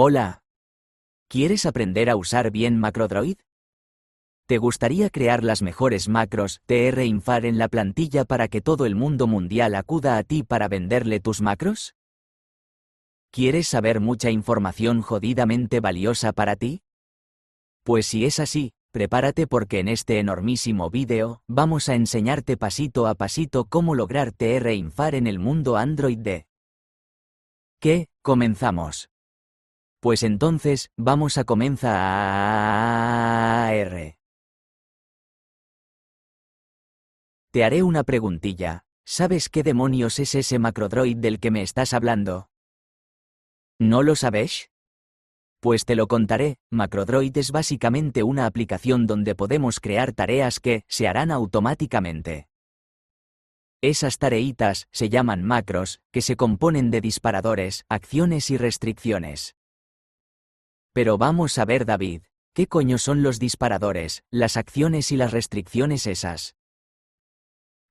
Hola. ¿Quieres aprender a usar bien MacroDroid? ¿Te gustaría crear las mejores macros TR-Infar en la plantilla para que todo el mundo mundial acuda a ti para venderle tus macros? ¿Quieres saber mucha información jodidamente valiosa para ti? Pues si es así, prepárate porque en este enormísimo vídeo vamos a enseñarte pasito a pasito cómo lograr TR-Infar en el mundo Android D. ¿Qué? ¿Comenzamos? Pues entonces, vamos a comenzar. Te haré una preguntilla. ¿Sabes qué demonios es ese MacroDroid del que me estás hablando? ¿No lo sabes? Pues te lo contaré. MacroDroid es básicamente una aplicación donde podemos crear tareas que se harán automáticamente. Esas tareitas se llaman macros, que se componen de disparadores, acciones y restricciones. Pero vamos a ver, David, ¿qué coño son los disparadores, las acciones y las restricciones esas?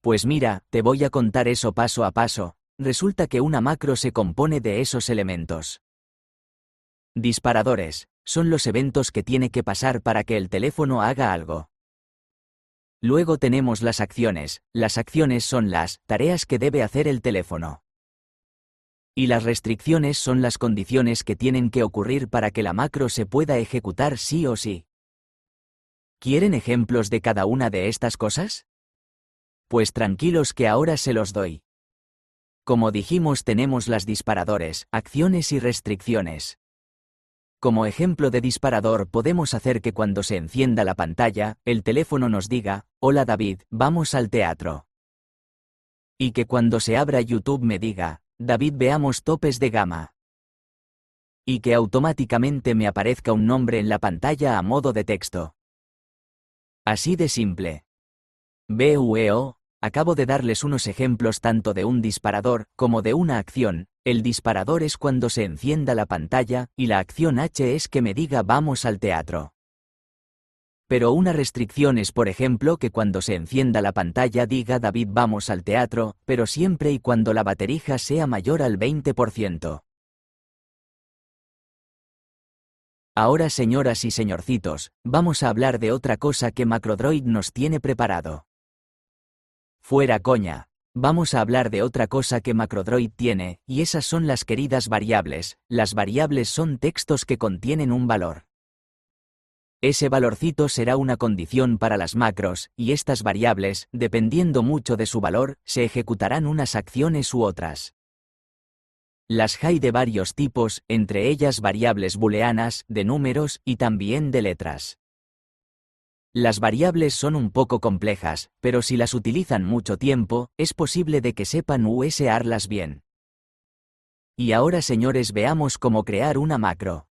Pues mira, te voy a contar eso paso a paso. Resulta que una macro se compone de esos elementos. Disparadores son los eventos que tiene que pasar para que el teléfono haga algo. Luego tenemos las acciones. Las acciones son las tareas que debe hacer el teléfono. Y las restricciones son las condiciones que tienen que ocurrir para que la macro se pueda ejecutar sí o sí. ¿Quieren ejemplos de cada una de estas cosas? Pues tranquilos que ahora se los doy. Como dijimos, tenemos las disparadores, acciones y restricciones. Como ejemplo de disparador podemos hacer que cuando se encienda la pantalla, el teléfono nos diga, «Hola David, vamos al teatro». Y que cuando se abra YouTube me diga, «David, veamos topes de gama». Y que automáticamente me aparezca un nombre en la pantalla a modo de texto. Así de simple. BUEO, acabo de darles unos ejemplos tanto de un disparador como de una acción. El disparador es cuando se encienda la pantalla y la acción H es que me diga vamos al teatro. Pero una restricción es, por ejemplo, que cuando se encienda la pantalla diga David vamos al teatro, pero siempre y cuando la batería sea mayor al 20%. Ahora, señoras y señorcitos, vamos a hablar de otra cosa que MacroDroid nos tiene preparado. Fuera coña. Vamos a hablar de otra cosa que MacroDroid tiene, y esas son las queridas variables. Las variables son textos que contienen un valor. Ese valorcito será una condición para las macros, y estas variables, dependiendo mucho de su valor, se ejecutarán unas acciones u otras. Las hay de varios tipos, entre ellas variables booleanas, de números y también de letras. Las variables son un poco complejas, pero si las utilizan mucho tiempo, es posible de que sepan usarlas bien. Y ahora, señores, veamos cómo crear una macro.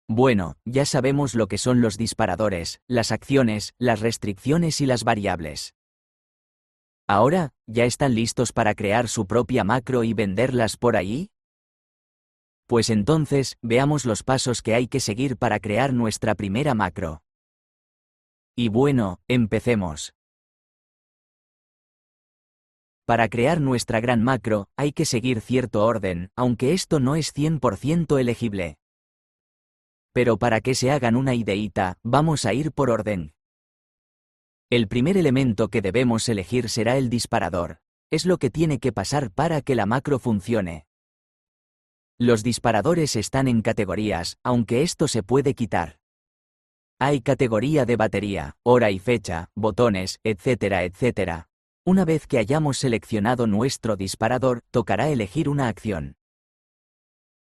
Bueno, ya sabemos lo que son los disparadores, las acciones, las restricciones y las variables. Ahora, ¿ya están listos para crear su propia macro y venderlas por ahí? Pues entonces, veamos los pasos que hay que seguir para crear nuestra primera macro. Y bueno, empecemos. Para crear nuestra gran macro, hay que seguir cierto orden, aunque esto no es 100% elegible. Pero para que se hagan una ideita, vamos a ir por orden. El primer elemento que debemos elegir será el disparador. Es lo que tiene que pasar para que la macro funcione. Los disparadores están en categorías, aunque esto se puede quitar. Hay categoría de batería, hora y fecha, botones, etcétera, etcétera. Una vez que hayamos seleccionado nuestro disparador, tocará elegir una acción.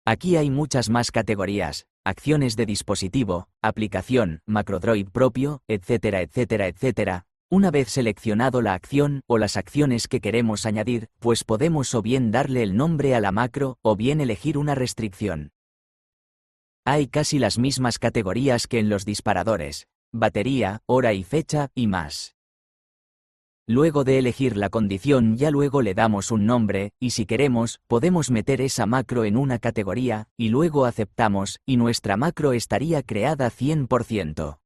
Aquí hay muchas más categorías, acciones de dispositivo, aplicación, MacroDroid propio, etcétera, etcétera, etcétera. Una vez seleccionado la acción o las acciones que queremos añadir, pues podemos o bien darle el nombre a la macro o bien elegir una restricción. Hay casi las mismas categorías que en los disparadores, batería, hora y fecha, y más. Luego de elegir la condición ya luego le damos un nombre, y si queremos, podemos meter esa macro en una categoría, y luego aceptamos, y nuestra macro estaría creada 100%.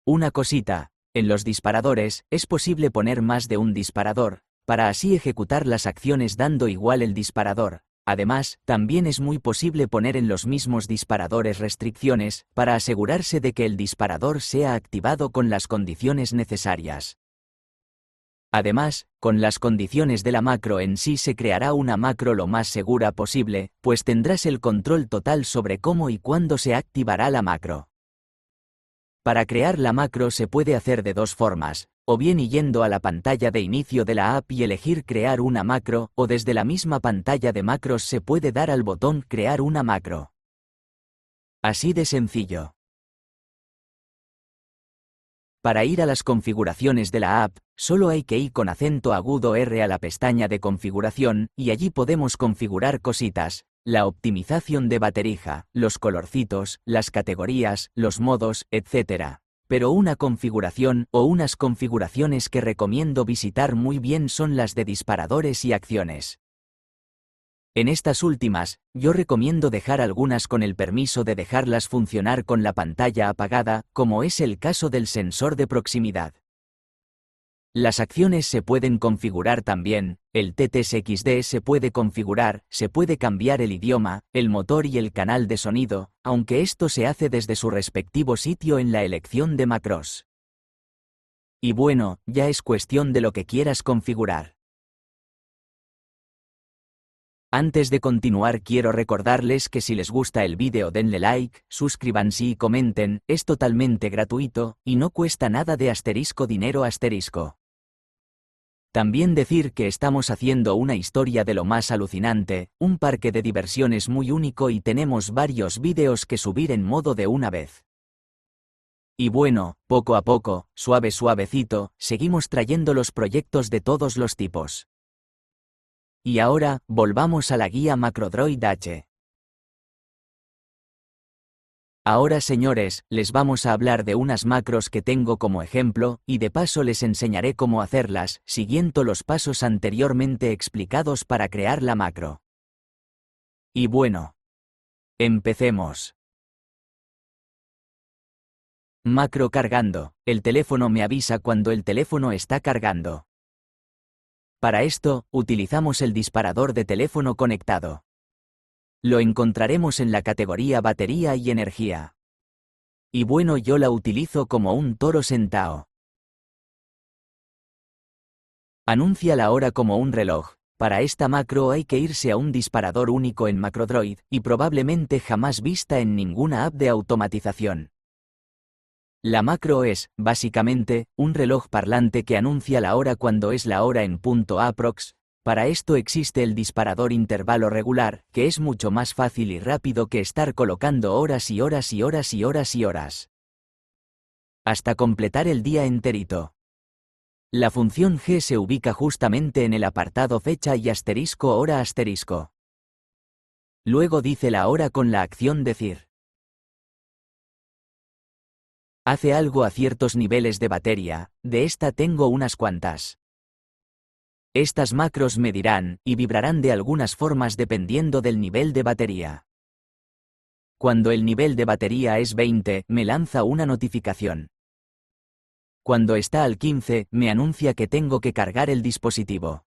Una cosita, en los disparadores, es posible poner más de un disparador, para así ejecutar las acciones dando igual el disparador. Además, también es muy posible poner en los mismos disparadores restricciones, para asegurarse de que el disparador sea activado con las condiciones necesarias. Además, con las condiciones de la macro en sí se creará una macro lo más segura posible, pues tendrás el control total sobre cómo y cuándo se activará la macro. Para crear la macro se puede hacer de dos formas, o bien yendo a la pantalla de inicio de la app y elegir crear una macro, o desde la misma pantalla de macros se puede dar al botón crear una macro. Así de sencillo. Para ir a las configuraciones de la app, solo hay que ir con acento agudo R a la pestaña de configuración, y allí podemos configurar cositas, la optimización de batería, los colorcitos, las categorías, los modos, etc. Pero una configuración o unas configuraciones que recomiendo visitar muy bien son las de disparadores y acciones. En estas últimas, yo recomiendo dejar algunas con el permiso de dejarlas funcionar con la pantalla apagada, como es el caso del sensor de proximidad. Las acciones se pueden configurar también, el TTSXD se puede configurar, se puede cambiar el idioma, el motor y el canal de sonido, aunque esto se hace desde su respectivo sitio en la elección de macros. Y bueno, ya es cuestión de lo que quieras configurar. Antes de continuar quiero recordarles que si les gusta el vídeo denle like, suscríbanse y comenten, es totalmente gratuito, y no cuesta nada de dinero. También decir que estamos haciendo una historia de lo más alucinante, un parque de diversiones muy único y tenemos varios vídeos que subir en modo de una vez. Y bueno, poco a poco, suavecito, seguimos trayendo los proyectos de todos los tipos. Y ahora, volvamos a la guía MacroDroid H. Ahora señores, les vamos a hablar de unas macros que tengo como ejemplo, y de paso les enseñaré cómo hacerlas, siguiendo los pasos anteriormente explicados para crear la macro. Y bueno, empecemos. Macro cargando. El teléfono me avisa cuando el teléfono está cargando. Para esto, utilizamos el disparador de teléfono conectado. Lo encontraremos en la categoría batería y energía. Y bueno, yo la utilizo como un toro sentao. Anuncia la hora como un reloj. Para esta macro hay que irse a un disparador único en MacroDroid, y probablemente jamás vista en ninguna app de automatización. La macro es, básicamente, un reloj parlante que anuncia la hora cuando es la hora en punto aprox. Para esto existe el disparador intervalo regular, que es mucho más fácil y rápido que estar colocando horas y horas y horas y horas y horas. Hasta completar el día enterito. La función G se ubica justamente en el apartado fecha y asterisco hora asterisco. Luego dice la hora con la acción decir. Hace algo a ciertos niveles de batería, de esta tengo unas cuantas. Estas macros medirán y vibrarán de algunas formas dependiendo del nivel de batería. Cuando el nivel de batería es 20, me lanza una notificación. Cuando está al 15, me anuncia que tengo que cargar el dispositivo.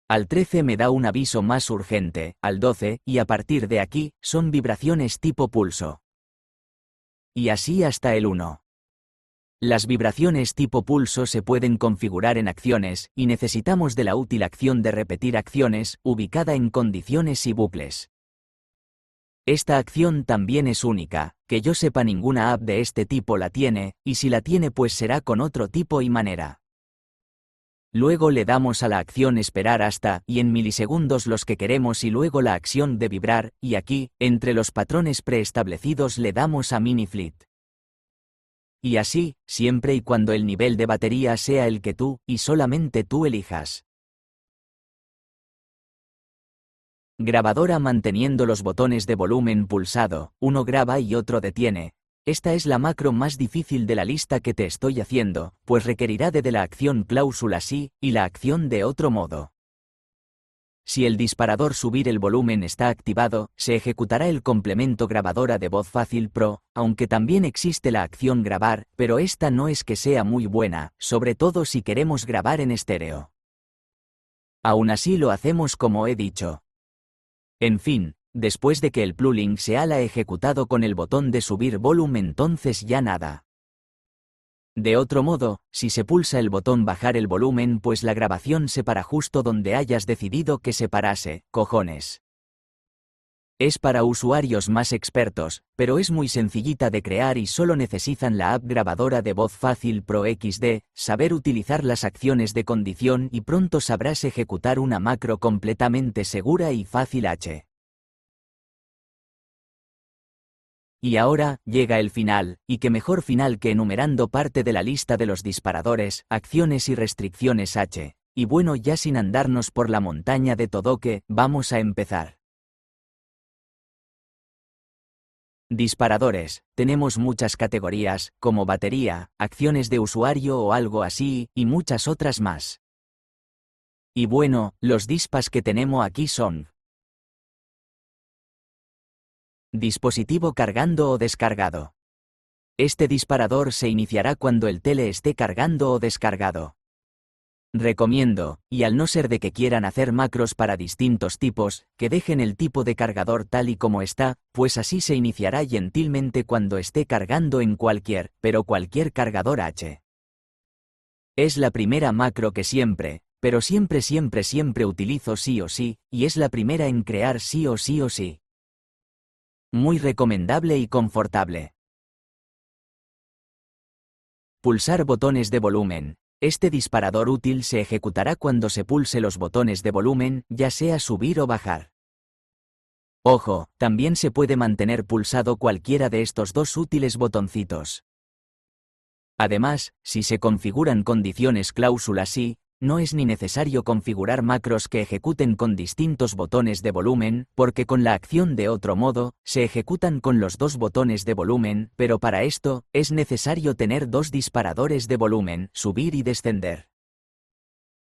Al 13 me da un aviso más urgente, al 12, y a partir de aquí, son vibraciones tipo pulso. Y así hasta el 1. Las vibraciones tipo pulso se pueden configurar en acciones, y necesitamos de la útil acción de repetir acciones, ubicada en condiciones y bucles. Esta acción también es única, que yo sepa ninguna app de este tipo la tiene, y si la tiene pues será con otro tipo y manera. Luego le damos a la acción esperar hasta, y en milisegundos los que queremos y luego la acción de vibrar, y aquí, entre los patrones preestablecidos le damos a mini flit. Y así, siempre y cuando el nivel de batería sea el que tú, y solamente tú elijas. Grabadora manteniendo los botones de volumen pulsado, uno graba y otro detiene. Esta es la macro más difícil de la lista que te estoy haciendo, pues requerirá de la acción cláusula sí, y la acción de otro modo. Si el disparador subir el volumen está activado, se ejecutará el complemento grabadora de voz fácil Pro, aunque también existe la acción grabar, pero esta no es que sea muy buena, sobre todo si queremos grabar en estéreo. Aún así lo hacemos como he dicho. En fin, después de que el plugin se haya ejecutado con el botón de subir volumen, entonces ya nada. De otro modo, si se pulsa el botón bajar el volumen, pues la grabación se para justo donde hayas decidido que se parase, cojones. Es para usuarios más expertos, pero es muy sencillita de crear y solo necesitan la app grabadora de voz fácil Pro XD, saber utilizar las acciones de condición y pronto sabrás ejecutar una macro completamente segura y fácil H. Y ahora, llega el final, y qué mejor final que enumerando parte de la lista de los disparadores, acciones y restricciones H. Y bueno, ya sin andarnos por la montaña de Todoke, vamos a empezar. Disparadores. Tenemos muchas categorías, como batería, acciones de usuario o algo así, y muchas otras más. Y bueno, los dispas que tenemos aquí son: dispositivo cargando o descargado. Este disparador se iniciará cuando el tele esté cargando o descargado. Recomiendo, y al no ser de que quieran hacer macros para distintos tipos, que dejen el tipo de cargador tal y como está, pues así se iniciará gentilmente cuando esté cargando en cualquier cargador H. Es la primera macro que siempre utilizo sí o sí, y es la primera en crear sí o sí o sí. Muy recomendable y confortable. Pulsar botones de volumen. Este disparador útil se ejecutará cuando se pulse los botones de volumen, ya sea subir o bajar. Ojo, también se puede mantener pulsado cualquiera de estos dos útiles botoncitos. Además, si se configuran condiciones cláusulas sí, no es ni necesario configurar macros que ejecuten con distintos botones de volumen, porque con la acción de otro modo, se ejecutan con los dos botones de volumen, pero para esto, es necesario tener dos disparadores de volumen, subir y descender.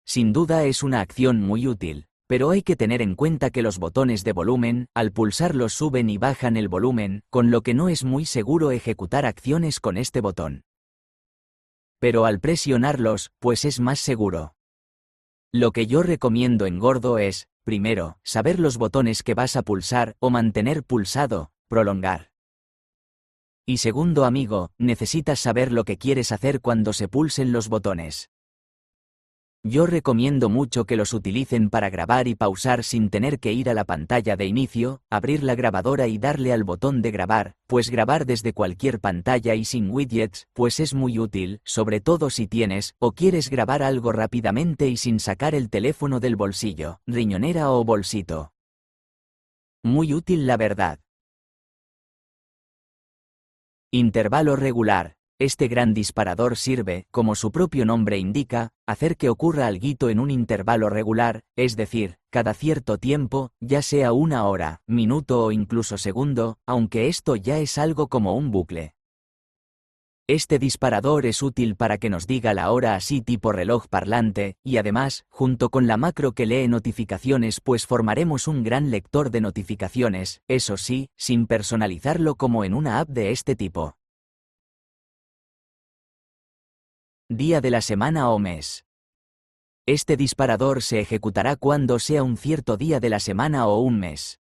Sin duda es una acción muy útil, pero hay que tener en cuenta que los botones de volumen, al pulsarlos suben y bajan el volumen, con lo que no es muy seguro ejecutar acciones con este botón. Pero al presionarlos, pues es más seguro. Lo que yo recomiendo en gordo es, primero, saber los botones que vas a pulsar o mantener pulsado, prolongar. Y segundo amigo, necesitas saber lo que quieres hacer cuando se pulsen los botones. Yo recomiendo mucho que los utilicen para grabar y pausar sin tener que ir a la pantalla de inicio, abrir la grabadora y darle al botón de grabar, pues grabar desde cualquier pantalla y sin widgets, pues es muy útil, sobre todo si tienes o quieres grabar algo rápidamente y sin sacar el teléfono del bolsillo, riñonera o bolsito. Muy útil la verdad. Intervalo regular. Este gran disparador sirve, como su propio nombre indica, hacer que ocurra alguito en un intervalo regular, es decir, cada cierto tiempo, ya sea una hora, minuto o incluso segundo, aunque esto ya es algo como un bucle. Este disparador es útil para que nos diga la hora así tipo reloj parlante, y además, junto con la macro que lee notificaciones, pues formaremos un gran lector de notificaciones, eso sí, sin personalizarlo como en una app de este tipo. Día de la semana o mes. Este disparador se ejecutará cuando sea un cierto día de la semana o un mes.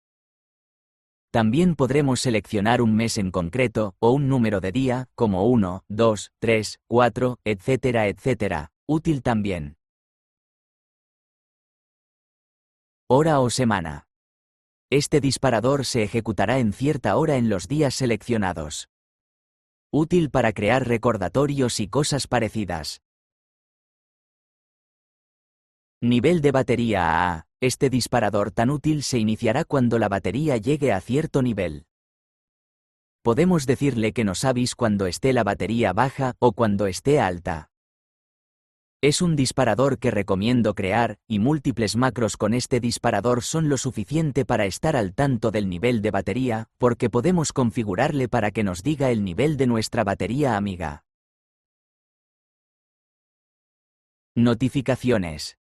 También podremos seleccionar un mes en concreto, o un número de día, como 1, 2, 3, 4, etcétera, etcétera. Útil también. Hora o semana. Este disparador se ejecutará en cierta hora en los días seleccionados. Útil para crear recordatorios y cosas parecidas. Nivel de batería AA. Este disparador tan útil se iniciará cuando la batería llegue a cierto nivel. Podemos decirle que nos avise cuando esté la batería baja o cuando esté alta. Es un disparador que recomiendo crear, y múltiples macros con este disparador son lo suficiente para estar al tanto del nivel de batería, porque podemos configurarle para que nos diga el nivel de nuestra batería amiga. Notificaciones.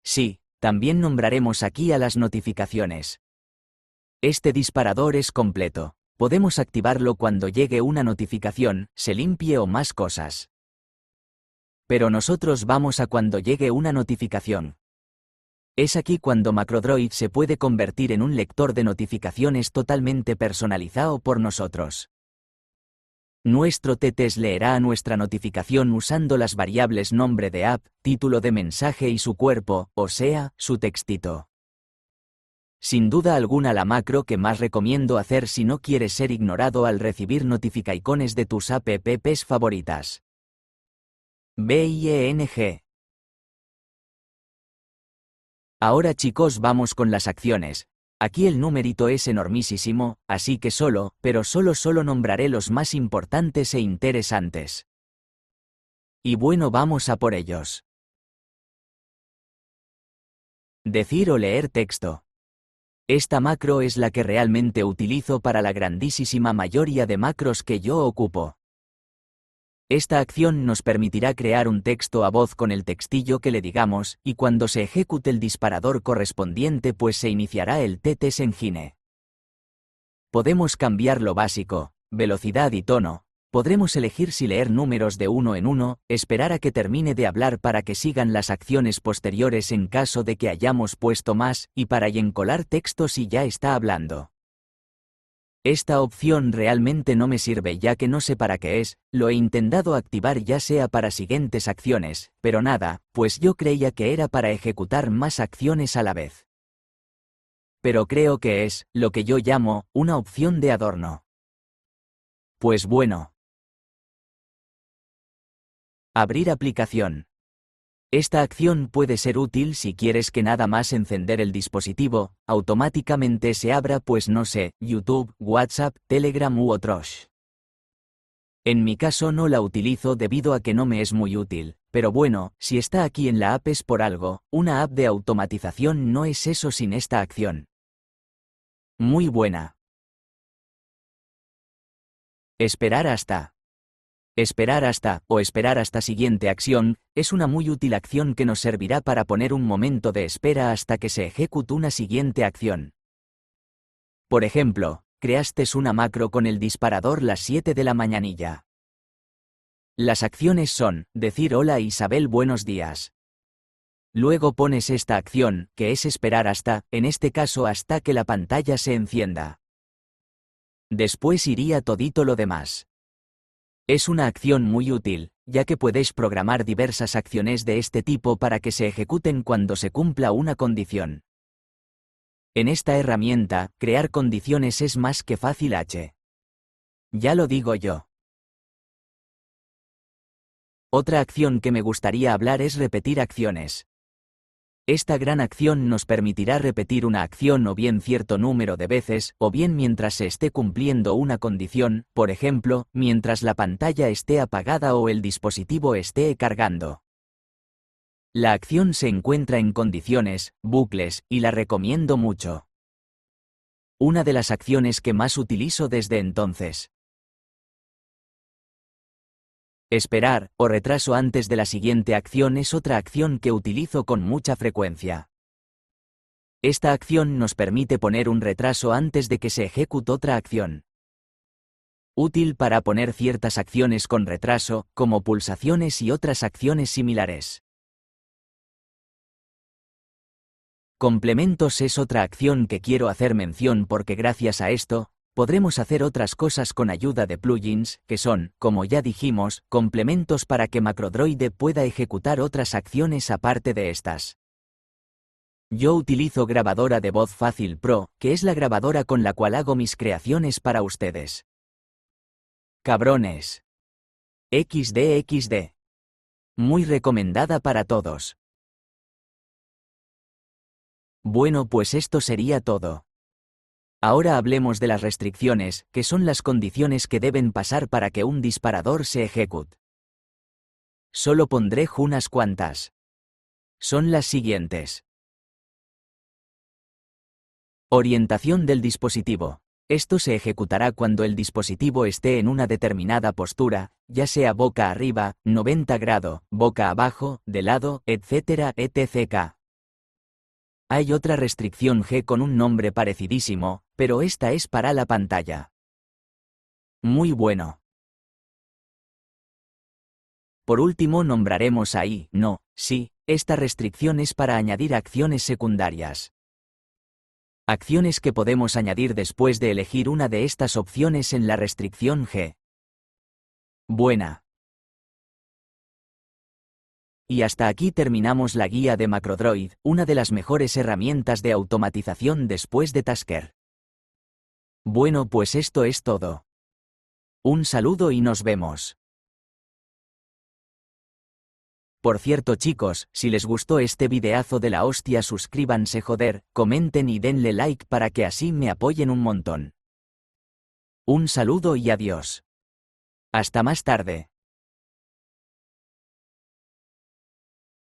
Sí, también nombraremos aquí a las notificaciones. Este disparador es completo. Podemos activarlo cuando llegue una notificación, se limpie o más cosas. Pero nosotros vamos a cuando llegue una notificación. Es aquí cuando MacroDroid se puede convertir en un lector de notificaciones totalmente personalizado por nosotros. Nuestro TTS leerá nuestra notificación usando las variables nombre de app, título de mensaje y su cuerpo, o sea, su textito. Sin duda alguna la macro que más recomiendo hacer si no quieres ser ignorado al recibir notificaciones de tus apps favoritas. BIENG. Ahora chicos vamos con las acciones. Aquí el numerito es enormísimo, así que solo nombraré los más importantes e interesantes. Y bueno, vamos a por ellos. Decir o leer texto. Esta macro es la que realmente utilizo para la grandísima mayoría de macros que yo ocupo. Esta acción nos permitirá crear un texto a voz con el textillo que le digamos, y cuando se ejecute el disparador correspondiente pues se iniciará el TTS Engine. Podemos cambiar lo básico, velocidad y tono. Podremos elegir si leer números de uno en uno, esperar a que termine de hablar para que sigan las acciones posteriores en caso de que hayamos puesto más, y para encolar texto si ya está hablando. Esta opción realmente no me sirve ya que no sé para qué es, lo he intentado activar ya sea para siguientes acciones, pero nada, pues yo creía que era para ejecutar más acciones a la vez. Pero creo que es, lo que yo llamo, una opción de adorno. Pues bueno. Abrir aplicación. Esta acción puede ser útil si quieres que nada más encender el dispositivo, automáticamente se abra pues no sé, YouTube, WhatsApp, Telegram u otros. En mi caso no la utilizo debido a que no me es muy útil, pero bueno, si está aquí en la app es por algo, una app de automatización no es eso sin esta acción. Muy buena. Esperar hasta o esperar hasta siguiente acción, es una muy útil acción que nos servirá para poner un momento de espera hasta que se ejecute una siguiente acción. Por ejemplo, creaste una macro con el disparador las 7 de la mañanilla. Las acciones son, decir hola Isabel buenos días. Luego pones esta acción, que es esperar hasta, en este caso hasta que la pantalla se encienda. Después iría todito lo demás. Es una acción muy útil, ya que puedes programar diversas acciones de este tipo para que se ejecuten cuando se cumpla una condición. En esta herramienta, crear condiciones es más que fácil H. Ya lo digo yo. Otra acción que me gustaría hablar es repetir acciones. Esta gran acción nos permitirá repetir una acción o bien cierto número de veces, o bien mientras se esté cumpliendo una condición, por ejemplo, mientras la pantalla esté apagada o el dispositivo esté cargando. La acción se encuentra en condiciones, bucles, y la recomiendo mucho. Una de las acciones que más utilizo desde entonces. Esperar, o retraso antes de la siguiente acción es otra acción que utilizo con mucha frecuencia. Esta acción nos permite poner un retraso antes de que se ejecute otra acción. Útil para poner ciertas acciones con retraso, como pulsaciones y otras acciones similares. Complementos es otra acción que quiero hacer mención porque gracias a esto, podremos hacer otras cosas con ayuda de plugins, que son, como ya dijimos, complementos para que MacroDroid pueda ejecutar otras acciones aparte de estas. Yo utilizo grabadora de voz Fácil Pro, que es la grabadora con la cual hago mis creaciones para ustedes. Cabrones. XD. Muy recomendada para todos. Bueno, pues esto sería todo. Ahora hablemos de las restricciones, que son las condiciones que deben pasar para que un disparador se ejecute. Solo pondré unas cuantas. Son las siguientes. Orientación del dispositivo. Esto se ejecutará cuando el dispositivo esté en una determinada postura, ya sea boca arriba, 90 grados, boca abajo, de lado, etc. Hay otra restricción G con un nombre parecidísimo, pero esta es para la pantalla. Muy bueno. Por último nombraremos ahí, no, sí, Esta restricción es para añadir acciones secundarias. Acciones que podemos añadir después de elegir una de estas opciones en la restricción G. Buena. Y hasta aquí terminamos la guía de MacroDroid, una de las mejores herramientas de automatización después de Tasker. Bueno, pues esto es todo. Un saludo y nos vemos. Por cierto chicos, si les gustó este videazo de la hostia suscríbanse joder, comenten y denle like para que así me apoyen un montón. Un saludo y adiós. Hasta más tarde.